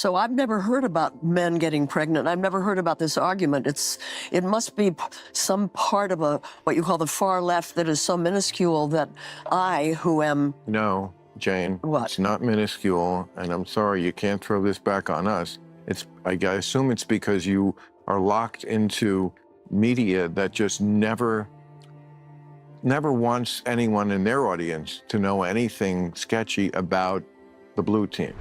So I've never heard about men getting pregnant. I've never heard about this argument. It must be some part of what you call the far left that is so minuscule that I, who am... No, Jane. What? It's not minuscule, and I'm sorry, you can't throw this back on us. I assume it's because you are locked into media that just never wants anyone in their audience to know anything sketchy about the blue team.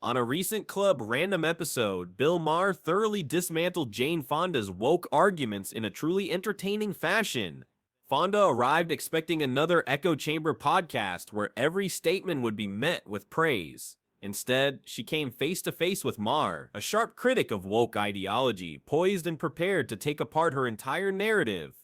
On a recent Club Random episode, Bill Maher thoroughly dismantled Jane Fonda's woke arguments in a truly entertaining fashion. Fonda arrived expecting another echo chamber podcast where every statement would be met with praise. Instead, she came face to face with Maher, a sharp critic of woke ideology, poised and prepared to take apart her entire narrative.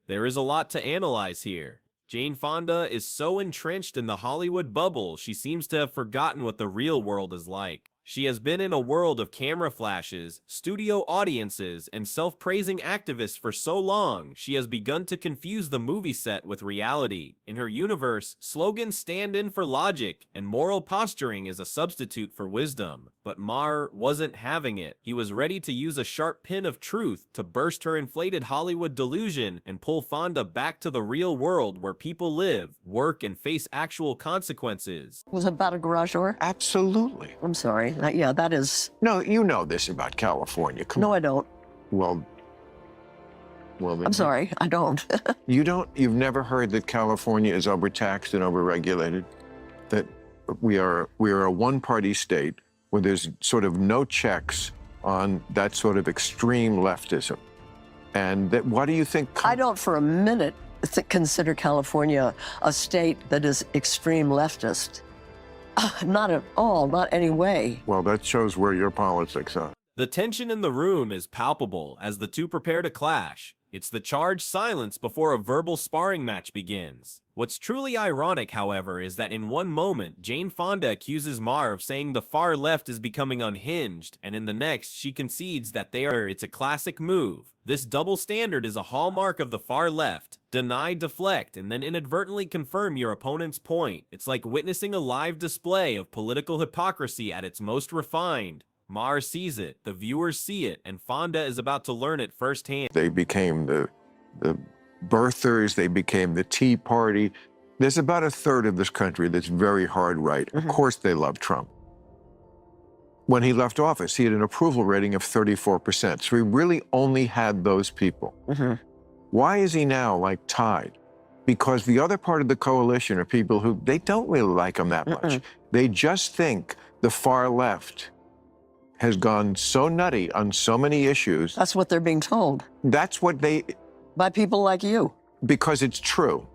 There is a lot to analyze here. Jane Fonda is so entrenched in the Hollywood bubble, she seems to have forgotten what the real world is like. She has been in a world of camera flashes, studio audiences, and self-praising activists for so long, she has begun to confuse the movie set with reality. In her universe, slogans stand in for logic, and moral posturing is a substitute for wisdom. But Maher wasn't having it. He was ready to use a sharp pin of truth to burst her inflated Hollywood delusion and pull Fonda back to the real world where people live, work, and face actual consequences. Was it about a garage door? Absolutely. I'm sorry. Yeah, that is... No, you know this about California. Come on. No, I don't. Well, I'm sorry, I don't. You've never heard that California is overtaxed and overregulated? That we are a one-party state where there's sort of no checks on that sort of extreme leftism. And that, what do you think? I don't for a minute consider California a state that is extreme leftist. Not at all, not any way. Well, that shows where your politics are. The tension in the room is palpable as the two prepare to clash. It's the charged silence before a verbal sparring match begins. What's truly ironic, however, is that in one moment, Jane Fonda accuses Maher of saying the far left is becoming unhinged, and in the next, she concedes that it's a classic move. This double standard is a hallmark of the far left. Deny, deflect, and then inadvertently confirm your opponent's point. It's like witnessing a live display of political hypocrisy at its most refined. Maher sees it, the viewers see it, and Fonda is about to learn it firsthand. They became the birthers, they became the Tea Party. There's about a third of this country that's very hard right. Of course they love Trump. When he left office, he had an approval rating of 34%. So he really only had those people. Why is he now like tied? Because the other part of the coalition are people who, they don't really like him that much. They just think the far left has gone so nutty on so many issues. That's what they're being told. That's what they... By people like you. Because it's true.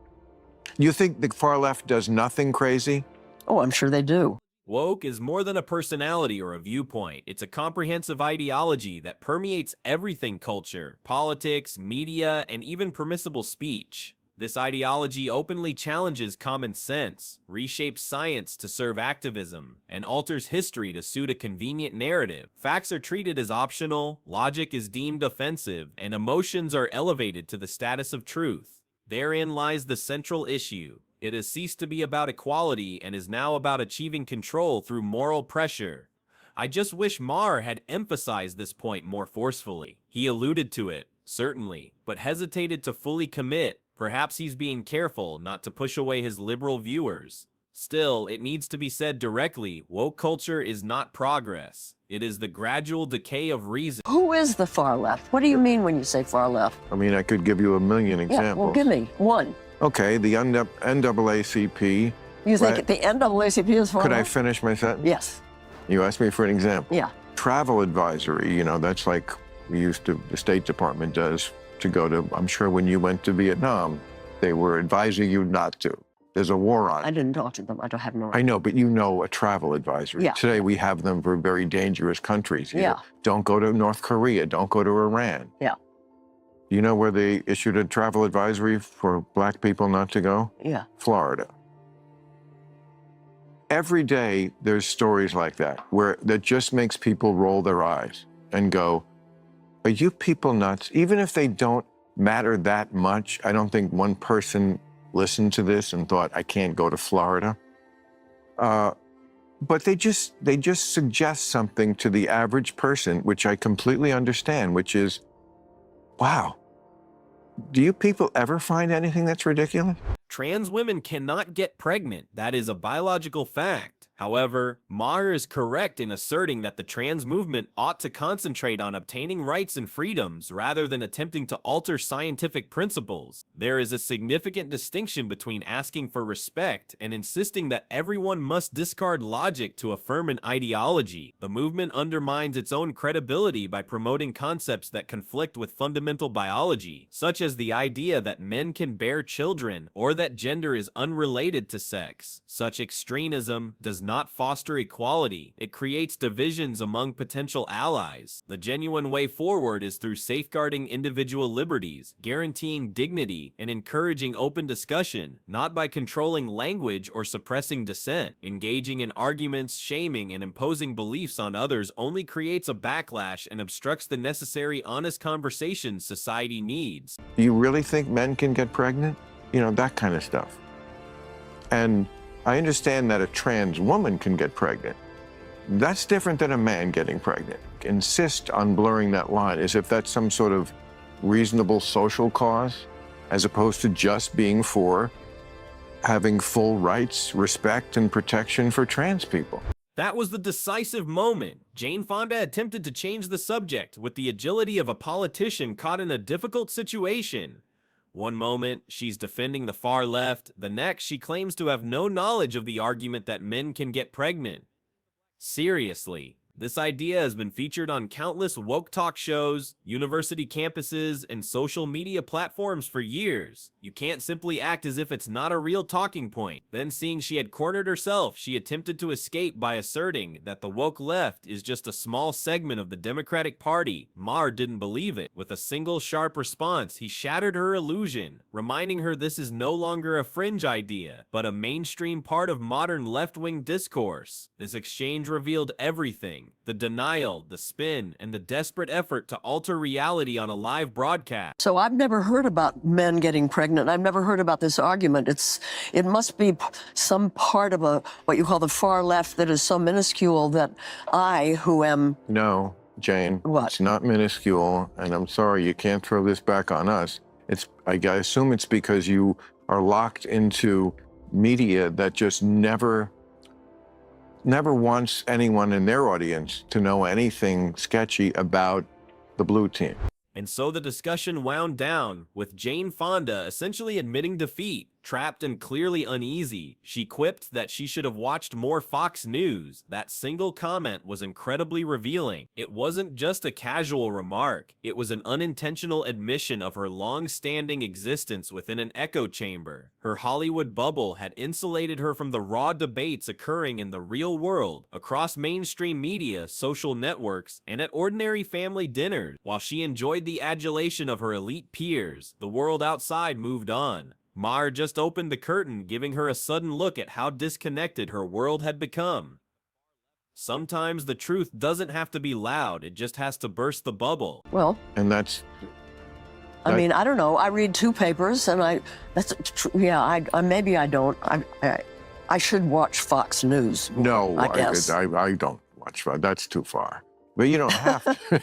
You think the far left does nothing crazy? Oh, I'm sure they do. Woke is more than a personality or a viewpoint. It's a comprehensive ideology that permeates everything: culture, politics, media, and even permissible speech. This ideology openly challenges common sense, reshapes science to serve activism, and alters history to suit a convenient narrative. Facts are treated as optional, logic is deemed offensive, and emotions are elevated to the status of truth. Therein lies the central issue. It has ceased to be about equality and is now about achieving control through moral pressure. I just wish Maher had emphasized this point more forcefully. He alluded to it, certainly, but hesitated to fully commit. Perhaps he's being careful not to push away his liberal viewers. Still, it needs to be said directly, woke culture is not progress. It is the gradual decay of reason. Who is the far left? What do you mean when you say far left? I mean, I could give you a million examples. Yeah, well, give me one. Okay, the NAACP. You think the NAACP is far left? Could I finish my sentence? Yes. You asked me for an example. Yeah. Travel advisory, you know, that's like the State Department does to go to, I'm sure when you went to Vietnam, they were advising you not to. There's a war on it. I didn't talk to them. I don't have no... I know, but you know a travel advisory. Yeah. Today we have them for very dangerous countries. You Yeah. know, don't go to North Korea, don't go to Iran. Yeah. You know where they issued a travel advisory for black people not to go? Yeah. Florida. Every day there's stories like that, that just makes people roll their eyes and go, are you people nuts? Even if they don't matter that much, I don't think one person listened to this and thought, I can't go to Florida. but they just suggest something to the average person, which I completely understand, which is, wow, do you people ever find anything that's ridiculous? Trans women cannot get pregnant. That is a biological fact. However, Maher is correct in asserting that the trans movement ought to concentrate on obtaining rights and freedoms rather than attempting to alter scientific principles. There is a significant distinction between asking for respect and insisting that everyone must discard logic to affirm an ideology. The movement undermines its own credibility by promoting concepts that conflict with fundamental biology, such as the idea that men can bear children or that gender is unrelated to sex. Such extremism does not foster equality. It creates divisions among potential allies. The genuine way forward is through safeguarding individual liberties, guaranteeing dignity, and encouraging open discussion, not by controlling language or suppressing dissent. Engaging in arguments, shaming, and imposing beliefs on others only creates a backlash and obstructs the necessary honest conversations society needs. Do you really think men can get pregnant? You know, that kind of stuff. And I understand that a trans woman can get pregnant. That's different than a man getting pregnant. Insist on blurring that line as if that's some sort of reasonable social cause, as opposed to just being for having full rights, respect, and protection for trans people. That was the decisive moment. Jane Fonda attempted to change the subject with the agility of a politician caught in a difficult situation. One moment, she's defending the far left. The next, she claims to have no knowledge of the argument that men can get pregnant. Seriously, this idea has been featured on countless woke talk shows, university campuses, and social media platforms for years. You can't simply act as if it's not a real talking point. Then, seeing she had cornered herself, she attempted to escape by asserting that the woke left is just a small segment of the Democratic Party. Maher didn't believe it. With a single sharp response, he shattered her illusion, reminding her this is no longer a fringe idea, but a mainstream part of modern left-wing discourse. This exchange revealed everything: the denial, the spin, and the desperate effort to alter reality on a live broadcast. So I've never heard about men getting pregnant. I've never heard about this argument. It must be some part of what you call the far left that is so minuscule that I, who am... No, Jane, What? It's not minuscule, and I'm sorry, you can't throw this back on us. I assume it's because you are locked into media that just never wants anyone in their audience to know anything sketchy about the blue team. And so the discussion wound down, with Jane Fonda essentially admitting defeat. Trapped and clearly uneasy, she quipped that she should have watched more Fox News. That single comment was incredibly revealing. It wasn't just a casual remark, it was an unintentional admission of her long-standing existence within an echo chamber. Her Hollywood bubble had insulated her from the raw debates occurring in the real world, across mainstream media, social networks, and at ordinary family dinners. While she enjoyed the adulation of her elite peers, the world outside moved on. Maher just opened the curtain, giving her a sudden look at how disconnected her world had become. Sometimes the truth doesn't have to be loud, it just has to burst the bubble. Well, And that's... I mean, I don't know. I read two papers, and maybe I don't. I should watch Fox News. No, I guess. I don't watch that. That's too far. But you don't have to.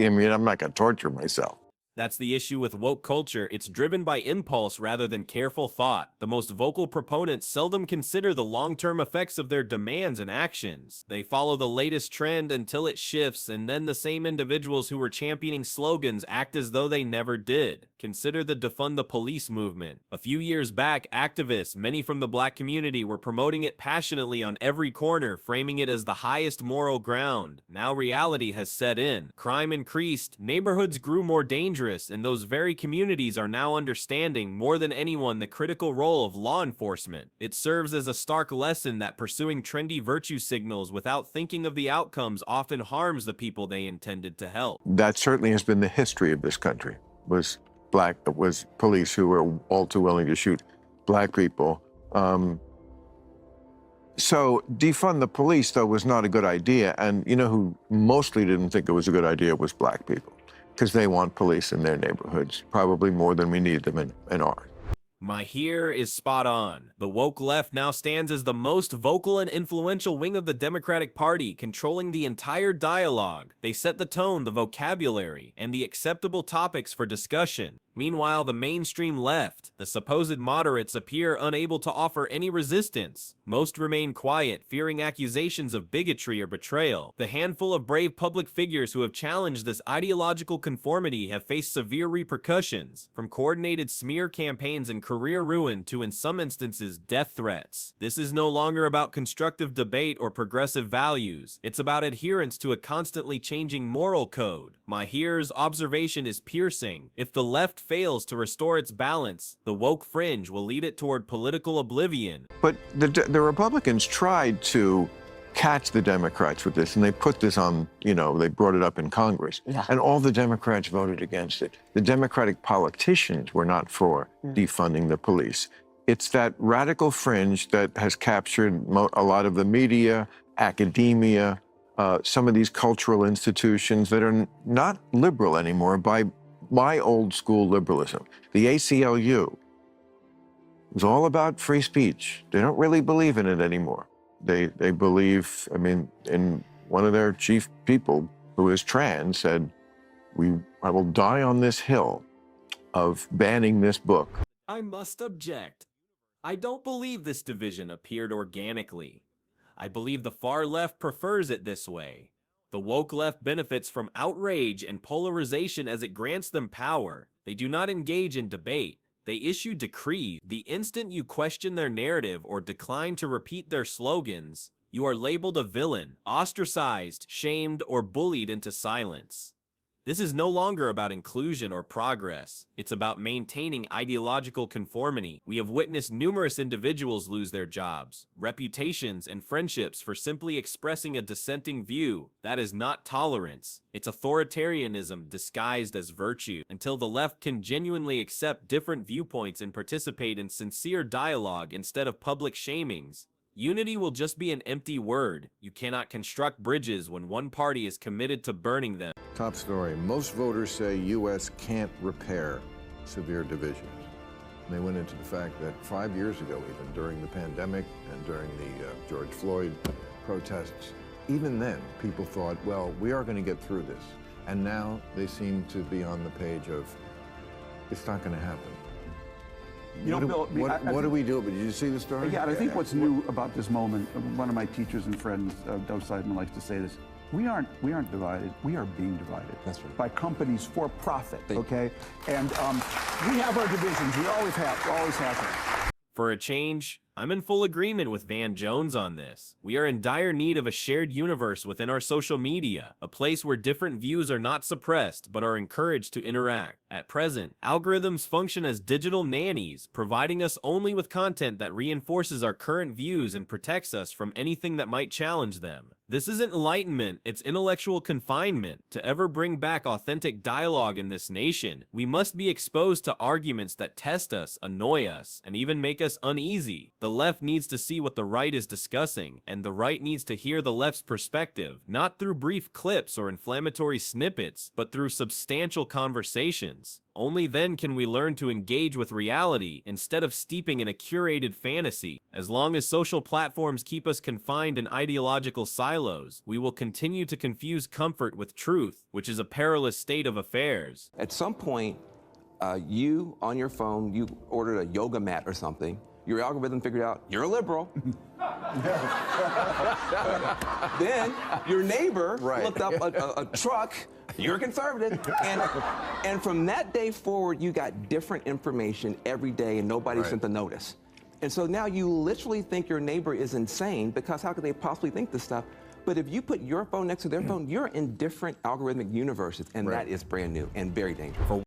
I'm not going to torture myself. That's the issue with woke culture. It's driven by impulse rather than careful thought. The most vocal proponents seldom consider the long-term effects of their demands and actions. They follow the latest trend until it shifts, and then the same individuals who were championing slogans act as though they never did. Consider the defund the police movement. A few years back, activists, many from the black community, were promoting it passionately on every corner, framing it as the highest moral ground. Now reality has set in. Crime increased, neighborhoods grew more dangerous, and those very communities are now understanding more than anyone the critical role of law enforcement. It serves as a stark lesson that pursuing trendy virtue signals without thinking of the outcomes often harms the people they intended to help. That certainly has been the history of this country, was police who were all too willing to shoot black people. So defund the police, though, was not a good idea. And you know who mostly didn't think it was a good idea was black people, because they want police in their neighborhoods, probably more than we need them in ours. Maher is spot on. The woke left now stands as the most vocal and influential wing of the Democratic Party, controlling the entire dialogue. They set the tone, the vocabulary, and the acceptable topics for discussion. Meanwhile, the mainstream left, the supposed moderates, appear unable to offer any resistance. Most remain quiet, fearing accusations of bigotry or betrayal. The handful of brave public figures who have challenged this ideological conformity have faced severe repercussions, from coordinated smear campaigns and career ruin to, in some instances, death threats. This is no longer about constructive debate or progressive values. It's about adherence to a constantly changing moral code. Maher's observation is piercing. If the left fails to restore its balance, the woke fringe will lead it toward political oblivion. But the Republicans tried to catch the Democrats with this, and they put this on, they brought it up in Congress. Yeah. And all the Democrats voted against it. The Democratic politicians were not for defunding the police. It's that radical fringe that has captured a lot of the media, academia, some of these cultural institutions that are not liberal anymore by my old school liberalism. The ACLU was all about free speech. They don't really believe in it anymore. They believe, in one of their chief people who is trans said, I will die on this hill of banning this book. I must object. I don't believe this division appeared organically. I believe the far left prefers it this way. The woke left benefits from outrage and polarization as it grants them power. They do not engage in debate. They issue decrees. The instant you question their narrative or decline to repeat their slogans, you are labeled a villain, ostracized, shamed, or bullied into silence. This is no longer about inclusion or progress. It's about maintaining ideological conformity. We have witnessed numerous individuals lose their jobs, reputations, and friendships for simply expressing a dissenting view. That is not tolerance. It's authoritarianism disguised as virtue. Until the left can genuinely accept different viewpoints and participate in sincere dialogue instead of public shamings, unity will just be an empty word. You cannot construct bridges when one party is committed to burning them. Top story. Most voters say U.S. can't repair severe divisions. And they went into the fact that 5 years ago, even during the pandemic and during the George Floyd protests, even then, people thought, well, we are going to get through this. And now they seem to be on the page of, it's not going to happen. What do we do? But did you see the story? Yeah, and I think what's new about this moment, one of my teachers and friends, Doug Seidman, likes to say this, we aren't divided, we are being divided. That's right. By companies for profit, okay? And we have our divisions, we always have. For a change, I'm in full agreement with Van Jones on this. We are in dire need of a shared universe within our social media, a place where different views are not suppressed, but are encouraged to interact. At present, algorithms function as digital nannies, providing us only with content that reinforces our current views and protects us from anything that might challenge them. This isn't enlightenment, it's intellectual confinement. To ever bring back authentic dialogue in this nation, we must be exposed to arguments that test us, annoy us, and even make us uneasy. The left needs to see what the right is discussing, and the right needs to hear the left's perspective, not through brief clips or inflammatory snippets, but through substantial conversations. Only then can we learn to engage with reality instead of steeping in a curated fantasy. As long as social platforms keep us confined in ideological silos, we will continue to confuse comfort with truth, which is a perilous state of affairs. At some point, you, on your phone, you ordered a yoga mat or something. Your algorithm figured out you're a liberal. Then your neighbor looked up a truck. You're a conservative. And from that day forward, you got different information every day, and nobody sent a notice. And so now you literally think your neighbor is insane, because how could they possibly think this stuff? But if you put your phone next to their phone, you're in different algorithmic universes, and that is brand new and very dangerous.